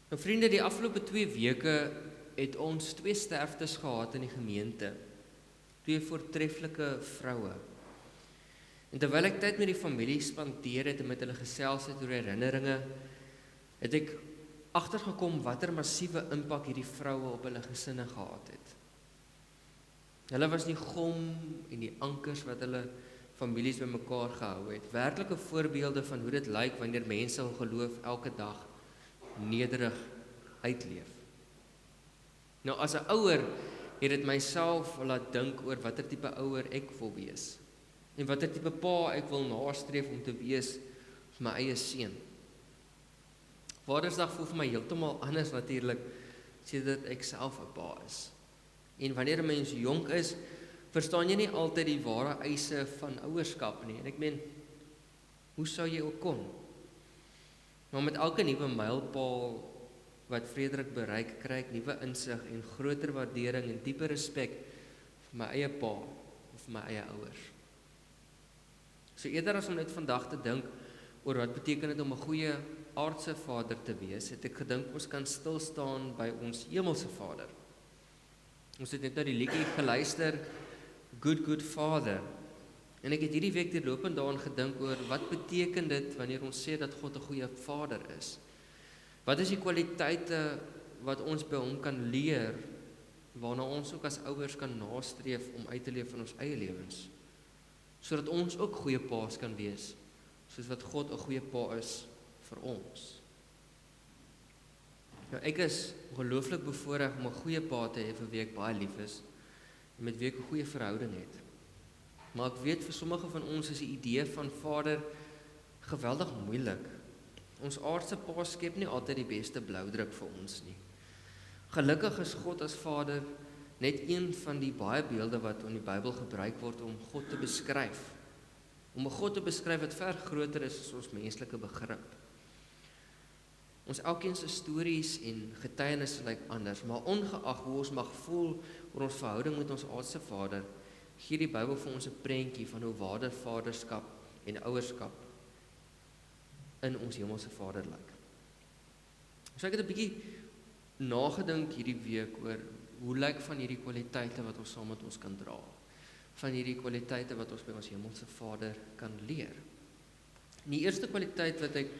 Nou vriende, die afgelope 2 weke het ons 2 sterftes gehad in die gemeente. 2 voortreffelike vroue. En terwyl ek tyd met die familie spandeer het en met hulle gesels het oor herinneringe, het ek agtergekom watter massiewe impak hierdie vroue op hulle gesinne gehad het. Hulle was die gom en die ankers wat hulle families bymekaar gehou het. Werklike voorbeelde van hoe dit lyk wanneer mense hul geloof elke dag nederig uitleef. Nou as 'n ouer het dit myself laat dink oor watter tipe ouer ek wil wees en watter tipe pa ek wil nastreef om te wees vir my eie seun. Vadersdag voel vir my heeltemal anders natuurlik sedert ek self 'n pa is. En wanneer 'n mens jonk is, verstaan jy nie altyd die ware eise van ouerskap nie. En ek meen, hoe sou jy ook kon? Maar met elke nuwe mylpaal wat Frederik bereik, kry ek nuwe insig en groter waardering en dieper respek vir my eie pa of vir my eie ouers. So eerder as om net vandag te dink oor wat beteken dit om 'n goeie aardse vader te wees, het ek gedink ons kan stil staan by ons hemelse Vader. Ons het net nou die liedjie geluister, Good Father. En ek het hierdie week deurlopend daaraan gedink oor wat beteken dit wanneer ons sê dat God 'n goeie Vader is. Wat is die kwaliteite wat ons by hom kan leer, waarna ons ook as ouers kan nastreef om uit te leef in ons eie lewens, sodat ons ook goeie paas kan wees, soos wat God 'n goeie pa is vir ons. Nou, ek is ongelooflik bevoorreg om 'n goeie pa te hê vir wie ek baie lief is en met wie ek 'n goeie verhouding het. Maar ek weet vir sommige van ons is die idee van vader geweldig moeilik. Ons aardse pa skep nie altyd die beste bloudruk vir ons nie. Gelukkig is God as Vader net een van die baie beelde wat in die Bybel gebruik word om God te beskryf. Om 'n God te beskryf wat ver groter is as ons menslike begrip. Ons elkeen se stories en getuienisse lyk anders, maar ongeag hoe ons mag voel oor ons verhouding met ons aardse Vader, gee die Bybel vir ons 'n prentjie van hoe ware vaderskap en ouerskap in ons hemelse Vader lyk. So ek het 'n bietjie nagedink hierdie week oor hoe lyk van hierdie kwaliteite wat ons saam met ons kan dra, van hierdie kwaliteite wat ons by ons hemelse Vader kan leer. En die eerste kwaliteit wat ek,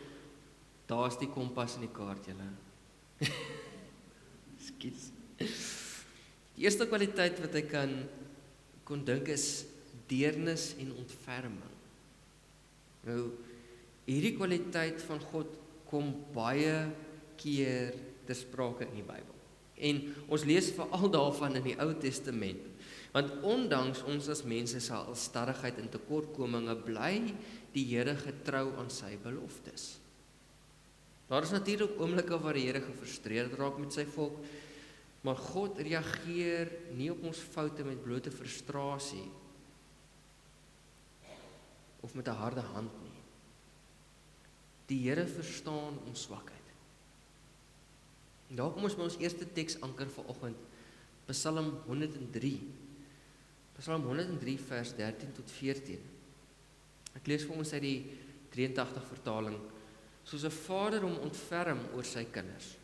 daar is die kompas in die kaart, julle. Skus. Die eerste kwaliteit wat ek kon dink is deernis en ontferming. Nou, hierdie kwaliteit van God kom baie keer ter sprake in die Bybel. En ons lees veral daarvan in die Ou Testament. Want ondanks ons as mense se halstarrigheid en tekortkominge, bly die Here getrou aan sy beloftes. Daar is natuurlik oomblikke waar die Here gefrustreerd raak met sy volk, maar God reageer nie op ons foute met blote frustrasie of met 'n harde hand nie. Die Here verstaan ons swakheid. En daar kom ons by ons eerste teksanker vanoggend, Psalm 103. Psalm 103 vers 13 tot 14. Ek lees vir ons uit die 83 vertaling. Soos 'n vader hom ontferm oor sy kinders,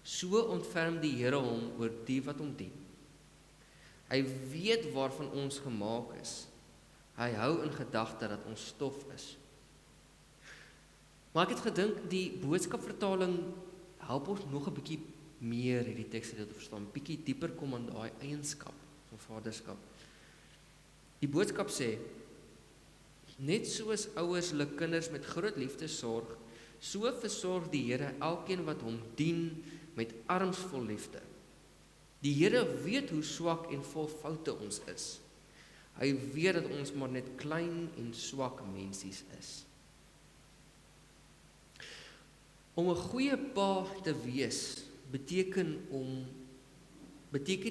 so ontferm die Here hom oor die wat hom dien. Hy weet waarvan ons gemaak is. Hy hou in gedagte dat ons stof is. Maar ek het gedink die boodskapvertaling help ons nog 'n bietjie meer hierdie teks te verstaan, bietjie dieper kom aan daai eienskap van vaderskap. Die boodskap sê, net soos ouers hulle kinders met groot liefde sorg, so versorg die Here elkeen wat hom dien met arms vol liefde. Die Here weet hoe swak en vol foute ons is. Hy weet dat ons maar net klein en swak mensies is. Om 'n goeie pa te wees beteken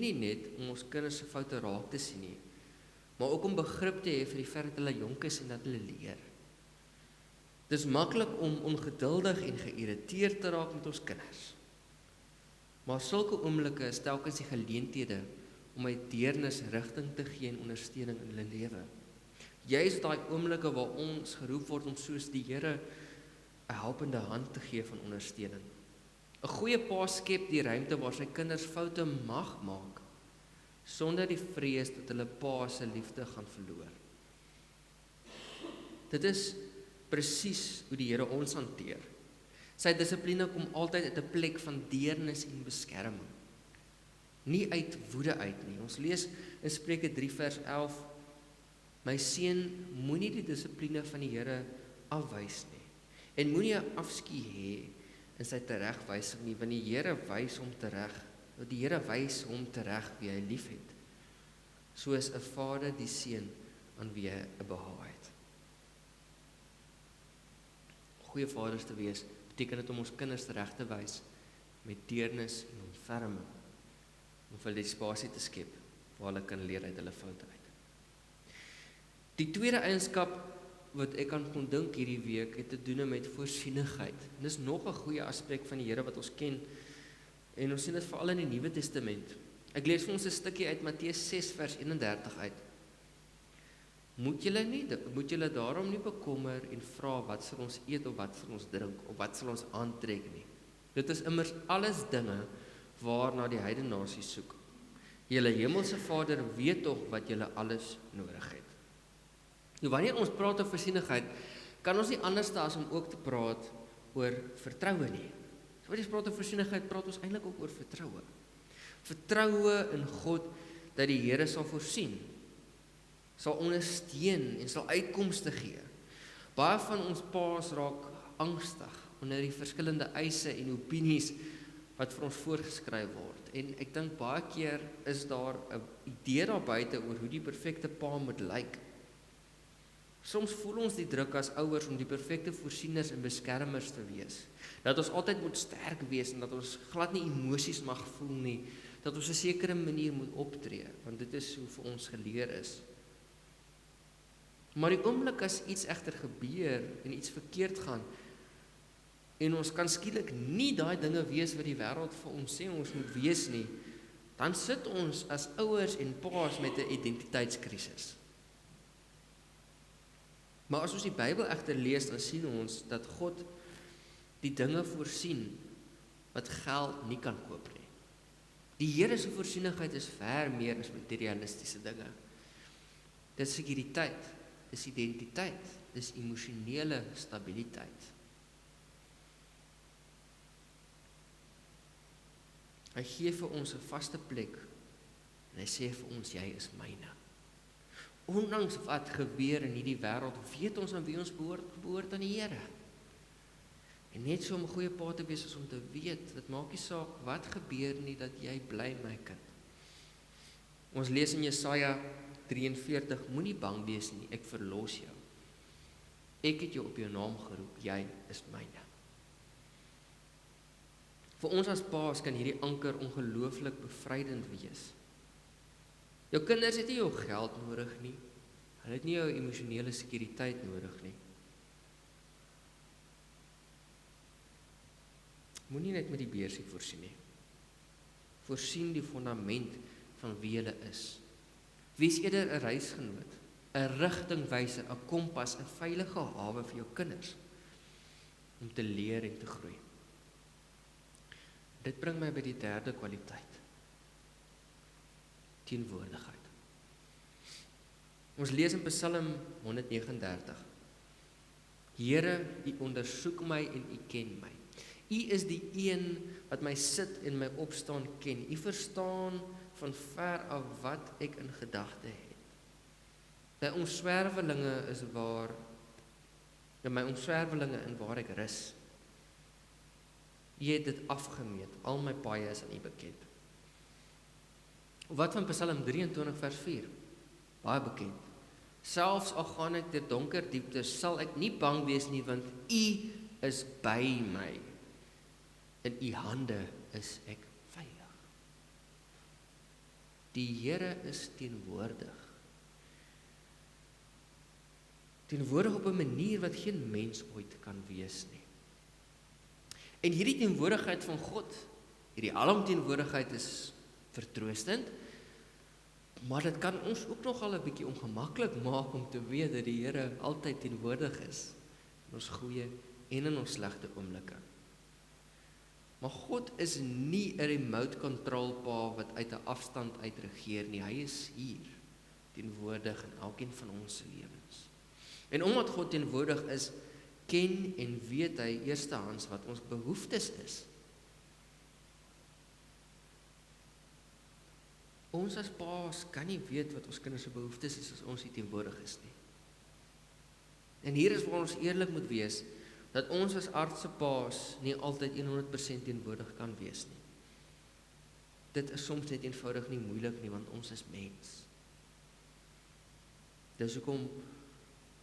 nie net om ons kinders se foute raak te sien nie, maar ook om begrip te hê vir die feit dat hulle jonk is en dat hulle leer. Dis maklik om ongeduldig en geïrriteerd te raak met ons kinders. Maar sulke oomblikke is telkens die geleenthede om met deernis rigting te gee en ondersteuning in hulle lewe. Juist daai oomblikke waar ons geroep word om soos die Here 'n helpende hand te gee van ondersteuning. 'n 'n goeie pa skep die ruimte waar sy kinders foute mag maak, sonder die vrees dat hulle pa se liefde gaan verloor. Dit is presies hoe die Here ons hanteer. Sy dissipline kom altyd uit 'n plek van deernis en beskerming. Nie uit woede uit nie. Ons lees in Spreuke 3 vers 11, my seun, moenie die dissipline van die Here afwys nie, en moenie 'n afskuw hê in sy teregwysing nie, want die Here wys hom tereg wie hy liefhet, soos 'n vader die seun aan wie hy 'n behaag het. Goeie vaders te wees beteken dit om ons kinders reg te wys met deernis en ontferming, om vir hulle die spasie te skep waar hulle kan leer uit hulle foute uit. Die tweede eienskap wat ek aan kon dink hierdie week het te doen met voorsienigheid. En dis nog 'n goeie aspek van die Here wat ons ken, en ons sien dit veral in die Nuwe Testament. Ek lees vir ons 'n stukkie uit Matteus 6 vers 31 uit. Moet julle daarom nie bekommer en vra wat sal ons eet of wat sal ons drink of wat sal ons aantrek nie. Dit is immers alles dinge waarna die heidene nasies soek. Julle hemelse Vader weet tog wat julle alles nodig het. Nou wanneer ons praat oor voorsienigheid, kan ons nie anders as om ook te praat oor vertroue nie. So wanneer ons praat oor voorsienigheid, praat ons eintlik ook oor vertroue. Vertroue in God dat die Here sal voorsien, sal ondersteun en sal uitkomste gee. Baie van ons paas raak angstig onder die verskillende eise en opinies wat vir ons voorgeskryf word. En ek dink baie keer is daar 'n idee daar buite oor hoe die perfekte pa moet lyk. Soms voel ons die druk as ouers om die perfekte voorsieners en beskermers te wees. Dat ons altyd moet sterk wees en dat ons glad nie emosies mag voel nie. Dat ons 'n sekere manier moet optree, want dit is hoe vir ons geleer is. Maar die oomblik as iets egter gebeur en iets verkeerd gaan, en ons kan skielik nie daai dinge wees wat die wêreld vir ons sê ons moet wees nie, dan sit ons as ouers en paas met 'n identiteitskrisis. Maar as ons die Bybel egter lees, dan sien ons dat God die dinge voorsien wat geld nie kan koop nie. Die Here se voorsienigheid is ver meer as materialistiese dinge. Dit is sekuriteit, dis identiteit, dis emosionele stabiliteit. Hy gee vir ons 'n vaste plek en hy sê vir ons, jy is myne. Ondanks wat gebeur in hierdie wêreld, weet ons aan wie ons behoort aan die Here. En net so om 'n goeie pa te wees is om te weet, dit maak nie saak wat gebeur nie, dat jy bly my kind. Ons lees in Jesaja 43, moenie bang wees nie, ek verlos jou. Ek het jou op jou naam geroep, jy is myne. Vir ons as paas kan hierdie anker ongelooflik bevrydend wees. Jou kinders het nie jou geld nodig nie. Hulle het nie jou emosionele sekuriteit nodig nie. Moenie net met die beursie voorsien nie. Voorsien die fondament van wie hulle is. Wees eerder 'n reisgenoot, 'n rigtingwyser, 'n kompas, 'n veilige hawe vir jou kinders om te leer en te groei. Dit bring my by die derde kwaliteit. Teenwoordigheid. Ons lees in Psalm 139. Here, U ondersoek my en U ken my. U is die een wat my sit en my opstaan ken. U verstaan van ver af wat ek in gedagte het. My omswervelinge in waar ek rus. U het dit afgemeet, al my paaie is aan U bekend. Wat van Psalm 23 vers 4? Baie bekend. Selfs al gaan ek deur donker dieptes, sal ek nie bang wees nie, want U is by my. In U hande is ek veilig. Die Here is teenwoordig. Teenwoordig op 'n manier wat geen mens ooit kan wees nie. En hierdie teenwoordigheid van God, hierdie alomteenwoordigheid is vertroostend, maar dit kan ons ook nogal 'n bietjie ongemaklik maak om te weet dat die Here altyd teenwoordig is in ons goeie en in ons slegte oomblikke. Maar God is nie 'n remote control pa wat uit 'n afstand uit regeer nie. Hy is hier, teenwoordig in elkeen van ons se lewens. En omdat God teenwoordig is, ken en weet hy eerstehands wat ons behoeftes is. Ons as paas kan nie weet wat ons kinders se behoeftes is as ons nie teenwoordig is nie. En hier is waar ons eerlik moet wees, dat ons as aardse paas nie altyd 100% teenwoordig kan wees nie. Dit is soms net eenvoudig nie moeilik nie, want ons is mens. Dis hoekom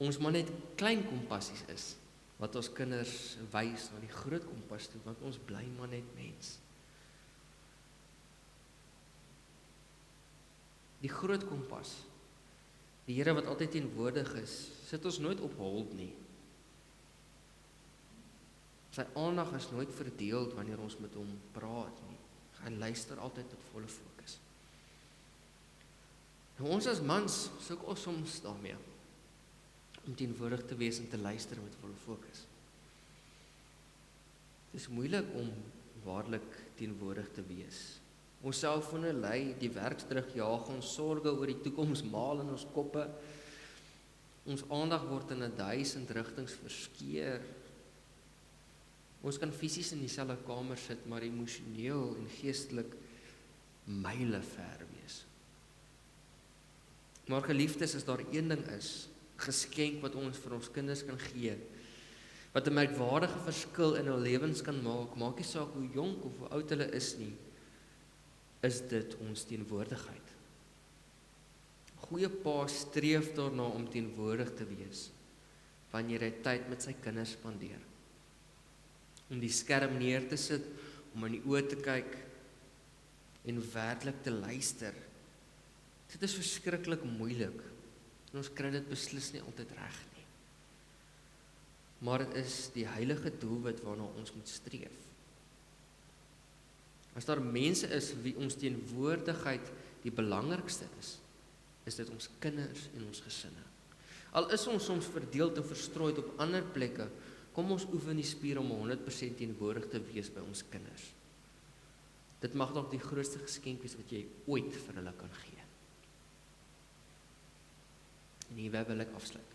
ons maar net klein kompassies is, wat ons kinders wys na die groot kompas toe, want ons bly maar net mens. Die groot kompas, die Here wat altyd teenwoordig is, sit ons nooit op hold nie. Sy aandag is nooit verdeeld wanneer ons met hom praat nie. Hy luister altyd met volle fokus. Nou ons as mans sukkel soms daarmee om teenwoordig te wees en te luister met volle fokus. Dit is moeilik om waarlik teenwoordig te wees. Ons selfone lei, die werksdruk jaag, ons sorge oor die toekoms maal in ons koppe. Ons aandag word in 1000 rigtings verskeer. Ons kan fisies in dieselfde kamer sit, maar emosioneel en geestelik myle ver wees. Maar geliefdes, as daar een ding is, geskenk wat ons vir ons kinders kan gee, wat 'n merkwaardige verskil in hul lewens kan maak, maak nie saak hoe jonk of hoe oud hulle is nie, is dit ons teenwoordigheid. Goeie pa streef daarna om teenwoordig te wees, wanneer hy tyd met sy kinders spandeer. Om die skerm neer te sit, om in die oë te kyk, en werklik te luister. Dit is verskriklik moeilik, en ons kry dit beslis nie altyd reg nie. Maar dit is die heilige doelwit waarna ons moet streef. As daar mense is wie ons teenwoordigheid die belangrikste is dit ons kinders en ons gesinne. Al is ons soms verdeeld en verstrooid op ander plekke, kom ons oefen die spier om 100% teenwoordig te wees by ons kinders. Dit mag dalk die grootste geskenk wees wat jy ooit vir hulle kan gee. En hierby wil ek afsluit.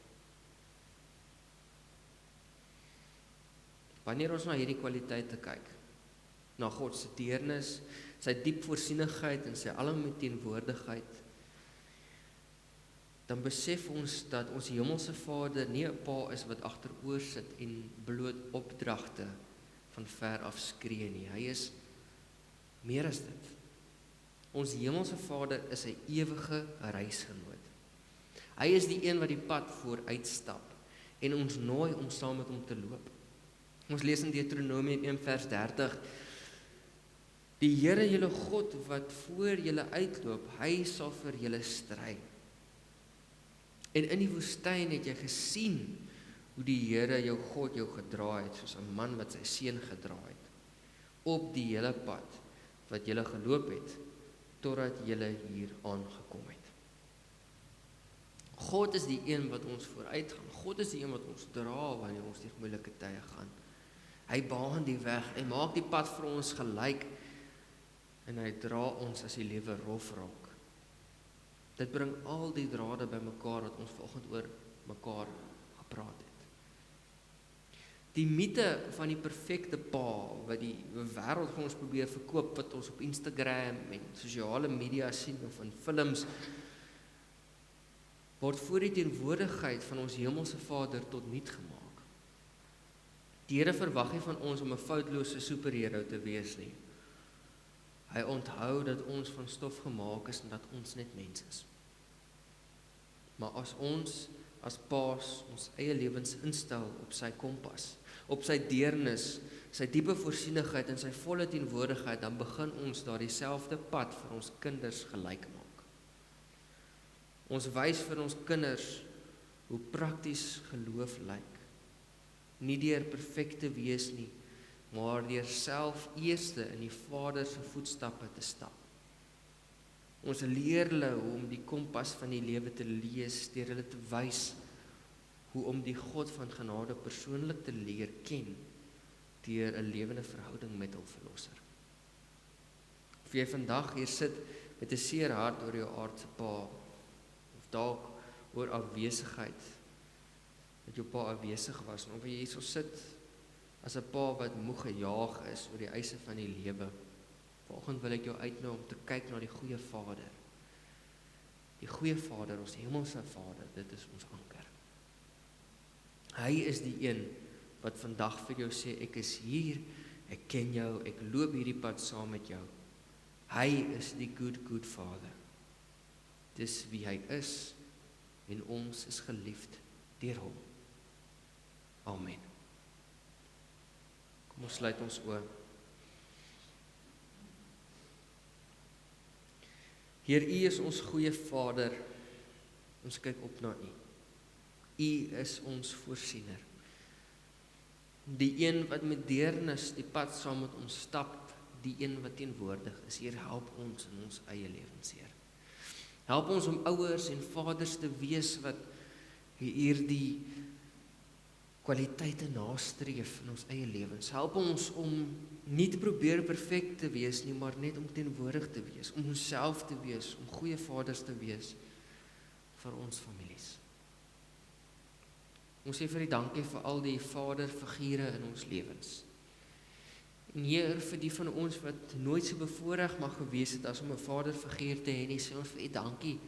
Wanneer ons na hierdie kwaliteite kyk, na God se deernis, sy diep voorsienigheid en sy alomvattende teenwoordigheid, dan besef ons dat ons hemelse Vader nie 'n pa is wat agteroor sit en bloot opdragte van ver af skree nie. Hy is meer as dit. Ons hemelse Vader is 'n ewige reisgenoot. Hy is die een wat die pad vooruitstap en ons nooi om saam met hom te loop. Ons lees in Deuteronomium 1 vers 30, die Here julle God wat voor julle uitloop, hy sal vir julle stry. En in die woestyn het jy gesien hoe die Here jou God jou gedra het, soos 'n man wat sy seun gedra het, op die hele pad wat julle geloop het, totdat julle hier aangekom het. God is die een wat ons vooruit gaan. God is die een wat ons dra wanneer ons deur moeilike tye gaan. Hy baan die weg, hy maak die pad vir ons gelyk, en hy dra ons as die lewe rof raak. Dit bring al die drade bymekaar wat ons vanoggend oor mekaar gepraat het. Die mite van die perfekte pa, wat die wêreld vir ons probeer verkoop, wat ons op Instagram en sosiale media sien of in films, word voor die teenwoordigheid van ons hemelse Vader tot niet gemaak. Die Here verwag nie van ons om 'n foutlose superheld te wees nie. Hy onthou dat ons van stof gemaak is en dat ons net mens is. Maar as ons as paas ons eie lewens instel op sy kompas, op sy deernis, sy diepe voorsienigheid en sy volle teenwoordigheid, dan begin ons daardie selfde pad vir ons kinders gelyk maak. Ons wys vir ons kinders hoe prakties geloof lyk. Nie deur perfek te wees nie, maar deur self eerste in die Vader se voetstappe te stap. Ons leer hulle hoe om die kompas van die lewe te lees, deur hulle te wys hoe om die God van genade persoonlik te leer ken, deur 'n lewende verhouding met hul verlosser. Of jy vandag hier sit met 'n seer hart oor jou aardse pa, of dalk oor afwesigheid, dat jou pa afwesig was, en of jy hierso sit as 'n pa wat moeg gejaag is oor die eise van die lewe. Vanoggend wil ek jou uitnooi om te kyk na die goeie Vader. Die goeie Vader, ons hemelse Vader, dit is ons anker. Hy is die een wat vandag vir jou sê, ek is hier, ek ken jou, ek loop hierdie pad saam met jou. Hy is die good Vader. Dis wie hy is, en ons is geliefd deur hom. Amen. Kom ons sluit ons oë. Heer, U is ons goeie Vader, ons kyk op na U. U is ons voorsiener. Die een wat met deernis die pad saam met ons stap, die een wat teenwoordig is. Heer, help ons in ons eie lewens, Heer. Help ons om ouers en vaders te wees wat hierdie kwaliteite nastreef in ons eie lewens. Help ons om nie te probeer perfek te wees nie, maar net om teenwoordig te wees, om onsself te wees, om goeie vaders te wees vir ons families. Ons sê vir U dankie vir al die vaderfigure in ons lewens. En Heer, vir die van ons wat nooit so bevoorreg mag gewees het as om 'n vaderfiguur te hê nie, sê ons vir U dankie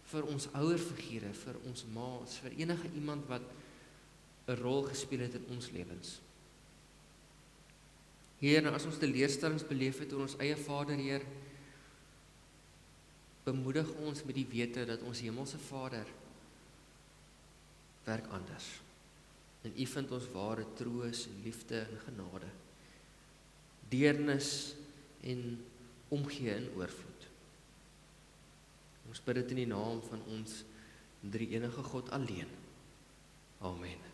vir ons ouerfigure, vir ons ma's, vir enige iemand wat 'n rol gespeel het in ons lewens. Heer, nou as ons teleurstellings beleef het oor ons eie Vader, Heer, bemoedig ons met die wete dat ons hemelse Vader werk anders. En U vind ons ware troos en liefde en genade, deernis en omgee in oorvloed. Ons bid dit in die naam van ons drie enige God alleen. Amen.